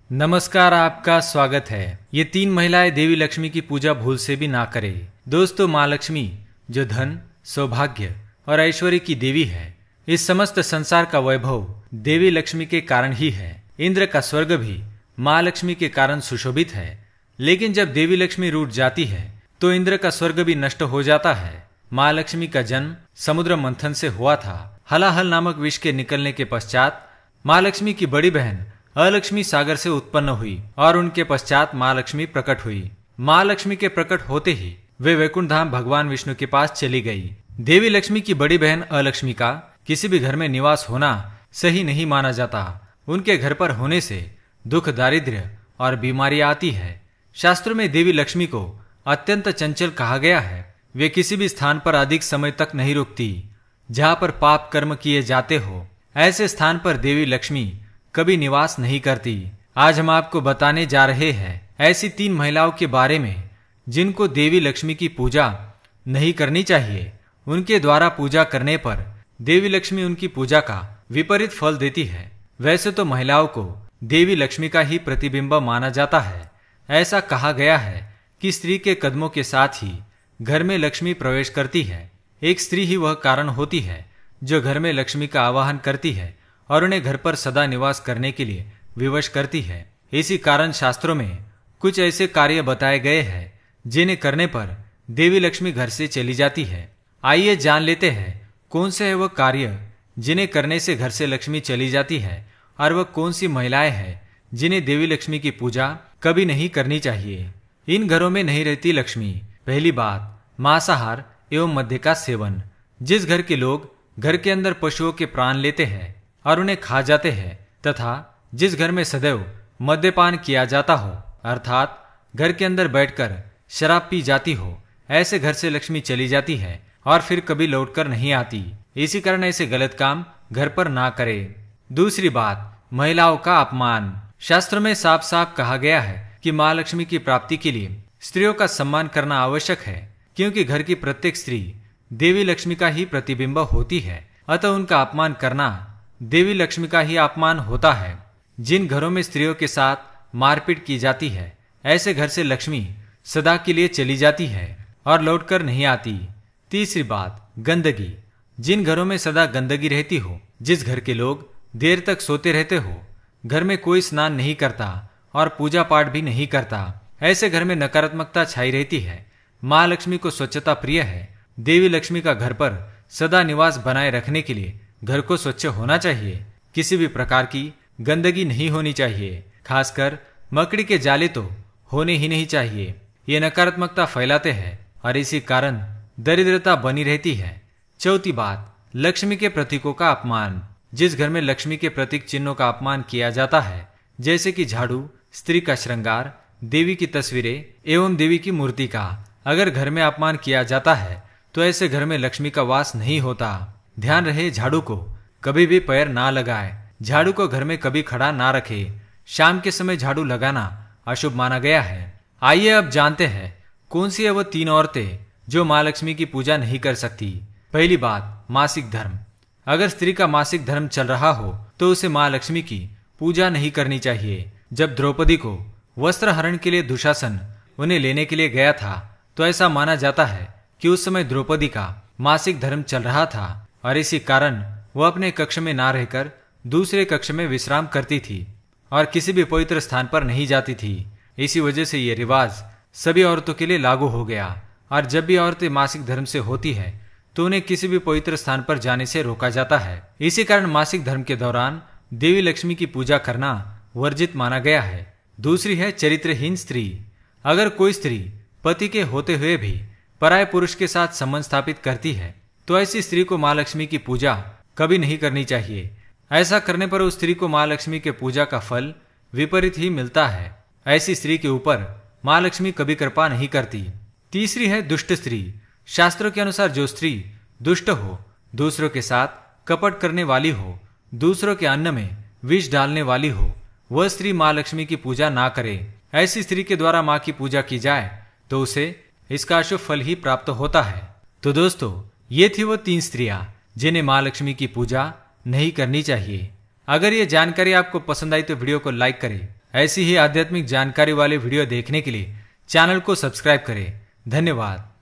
नमस्कार, आपका स्वागत है। ये 3 महिलाएं देवी लक्ष्मी की पूजा भूल से भी ना करें। दोस्तों, माँ लक्ष्मी जो धन, सौभाग्य और ऐश्वर्य की देवी है, इस समस्त संसार का वैभव देवी लक्ष्मी के कारण ही है। इंद्र का स्वर्ग भी माँ लक्ष्मी के कारण सुशोभित है, लेकिन जब देवी लक्ष्मी रूठ जाती है तो इंद्र का स्वर्ग भी नष्ट हो जाता है। माँ लक्ष्मी का जन्म समुद्र मंथन से हुआ था। हलाहल नामक विष के निकलने के पश्चात माँ लक्ष्मी की बड़ी बहन अलक्ष्मी सागर से उत्पन्न हुई और उनके पश्चात माँ लक्ष्मी प्रकट हुई। माँ लक्ष्मी के प्रकट होते ही वे वैकुंठ धाम भगवान विष्णु के पास चली गई। देवी लक्ष्मी की बड़ी बहन अलक्ष्मी का किसी भी घर में निवास होना सही नहीं माना जाता। उनके घर पर होने से दुख, दारिद्र्य और बीमारी आती है। शास्त्रों में देवी लक्ष्मी को अत्यंत चंचल कहा गया है। वे किसी भी स्थान पर अधिक समय तक नहीं रुकती जहाँ पर पाप कर्म किए जाते हो। ऐसे स्थान पर देवी लक्ष्मी कभी निवास नहीं करती। आज हम आपको बताने जा रहे हैं ऐसी 3 महिलाओं के बारे में जिनको देवी लक्ष्मी की पूजा नहीं करनी चाहिए। उनके द्वारा पूजा करने पर देवी लक्ष्मी उनकी पूजा का विपरीत फल देती है। वैसे तो महिलाओं को देवी लक्ष्मी का ही प्रतिबिंब माना जाता है। ऐसा कहा गया है कि स्त्री के कदमों के साथ ही घर में लक्ष्मी प्रवेश करती है। एक स्त्री ही वह कारण होती है जो घर में लक्ष्मी का आवाहन करती है और उन्हें घर पर सदा निवास करने के लिए विवश करती है। इसी कारण शास्त्रों में कुछ ऐसे कार्य बताए गए हैं जिन्हें करने पर देवी लक्ष्मी घर से चली जाती है। आइए जान लेते हैं कौन से है वह कार्य जिन्हें करने से घर से लक्ष्मी चली जाती है और वह कौन सी महिलाएं हैं जिन्हें देवी लक्ष्मी की पूजा कभी नहीं करनी चाहिए। इन घरों में नहीं रहती लक्ष्मी। पहली बात, मांसाहार एवं मद्य का सेवन। जिस घर के लोग घर के अंदर पशुओं के प्राण लेते हैं और उन्हें खा जाते हैं तथा जिस घर में सदैव मद्यपान किया जाता हो, अर्थात घर के अंदर बैठकर शराब पी जाती हो, ऐसे घर से लक्ष्मी चली जाती है और फिर कभी लौटकर नहीं आती। इसी कारण ऐसे गलत काम घर पर ना करें। दूसरी बात, महिलाओं का अपमान। शास्त्र में साफ साफ कहा गया है कि माँ लक्ष्मी की प्राप्ति के लिए स्त्रियों का सम्मान करना आवश्यक है, क्योंकि घर की प्रत्येक स्त्री देवी लक्ष्मी का ही प्रतिबिंब होती है। अतः उनका अपमान करना देवी लक्ष्मी का ही अपमान होता है। जिन घरों में स्त्रियों के साथ मारपीट की जाती है, ऐसे घर से लक्ष्मी सदा के लिए चली जाती है और लौटकर नहीं आती। तीसरी बात, गंदगी। जिन घरों में सदा गंदगी रहती हो, जिस घर के लोग देर तक सोते रहते हो, घर में कोई स्नान नहीं करता और पूजा पाठ भी नहीं करता, ऐसे घर में नकारात्मकता छाई रहती है। माँ लक्ष्मी को स्वच्छता प्रिय है। देवी लक्ष्मी का घर पर सदा निवास बनाए रखने के लिए घर को स्वच्छ होना चाहिए। किसी भी प्रकार की गंदगी नहीं होनी चाहिए। खासकर मकड़ी के जाले तो होने ही नहीं चाहिए। ये नकारात्मकता फैलाते हैं और इसी कारण दरिद्रता बनी रहती है। चौथी बात, लक्ष्मी के प्रतीकों का अपमान। जिस घर में लक्ष्मी के प्रतीक चिन्हों का अपमान किया जाता है, जैसे कि झाड़ू, स्त्री का श्रृंगार, देवी की तस्वीरें एवं देवी की मूर्ति का अगर घर में अपमान किया जाता है तो ऐसे घर में लक्ष्मी का वास नहीं होता। ध्यान रहे, झाड़ू को कभी भी पैर ना लगाए। झाड़ू को घर में कभी खड़ा ना रखे। शाम के समय झाड़ू लगाना अशुभ माना गया है। आइए अब जानते हैं कौन सी है वो 3 औरतें जो माँ लक्ष्मी की पूजा नहीं कर सकती। पहली बात, मासिक धर्म। अगर स्त्री का मासिक धर्म चल रहा हो तो उसे माँ लक्ष्मी की पूजा नहीं करनी चाहिए। जब द्रौपदी को वस्त्र हरण के लिए दुशासन उन्हें लेने के लिए गया था तो ऐसा माना जाता है कि उस समय द्रौपदी का मासिक धर्म चल रहा था और इसी कारण वह अपने कक्ष में ना रहकर दूसरे कक्ष में विश्राम करती थी और किसी भी पवित्र स्थान पर नहीं जाती थी। इसी वजह से ये रिवाज सभी औरतों के लिए लागू हो गया और जब भी औरतें मासिक धर्म से होती है तो उन्हें किसी भी पवित्र स्थान पर जाने से रोका जाता है। इसी कारण मासिक धर्म के दौरान देवी लक्ष्मी की पूजा करना वर्जित माना गया है। दूसरी है चरित्रहीन स्त्री। अगर कोई स्त्री पति के होते हुए भी पराये पुरुष के साथ संबंध स्थापित करती है तो ऐसी स्त्री को माँ लक्ष्मी की पूजा कभी नहीं करनी चाहिए। ऐसा करने पर उस स्त्री को माँ लक्ष्मी के पूजा का फल विपरीत ही मिलता है। ऐसी स्त्री के ऊपर माँ लक्ष्मी कभी कृपा नहीं करती। तीसरी है दुष्ट स्त्री। शास्त्रों के अनुसार जो स्त्री दुष्ट हो, दूसरों के साथ कपट करने वाली हो, दूसरों के अन्न में विष डालने वाली हो, वह स्त्री माँ लक्ष्मी की पूजा ना करे। ऐसी स्त्री के द्वारा माँ की पूजा की जाए तो उसे इसका अशुभ फल ही प्राप्त होता है। तो दोस्तों, ये थी वो 3 स्त्रियां जिन्हें माँ लक्ष्मी की पूजा नहीं करनी चाहिए। अगर ये जानकारी आपको पसंद आई तो वीडियो को लाइक करें। ऐसी ही आध्यात्मिक जानकारी वाले वीडियो देखने के लिए चैनल को सब्सक्राइब करें। धन्यवाद।